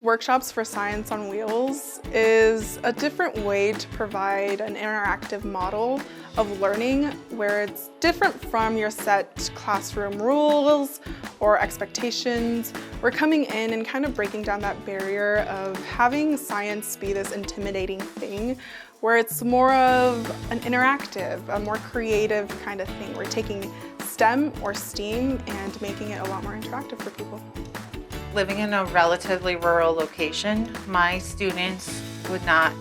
Workshops for Science on Wheels is a different way to provide an interactive model of learning where it's different from your set classroom rules or expectations. We're coming in and kind of breaking down that barrier of having science be this intimidating thing where it's more of an interactive, a more creative kind of thing. We're taking STEM or STEAM and making it a lot more interactive for people. Living in a relatively rural location, my students would not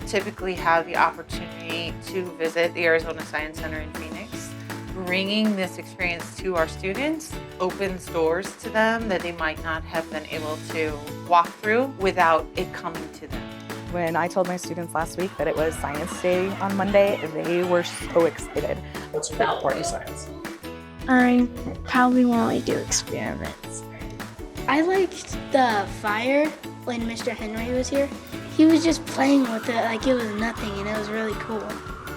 typically have the opportunity to visit the Arizona Science Center in Phoenix. Bringing this experience to our students opens doors to them that they might not have been able to walk through without it coming to them. When I told my students last week that it was Science Day on Monday, they were so excited. What's your favorite part of science? I probably want to do experiments. I liked the fire when Mr. Henry was here. He was just playing with it like it was nothing, and it was really cool.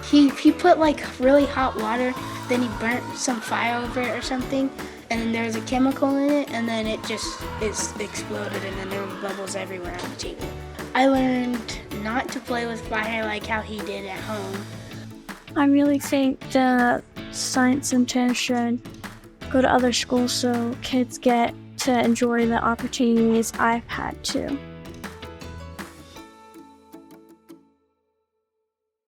He put like really hot water, then he burnt some fire over it or something, and then there was a chemical in it, and then it exploded, and then there were bubbles everywhere on the table. I learned not to play with fire like how he did at home. I really think the science center should go to other schools so kids get to enjoy the opportunities I've had too.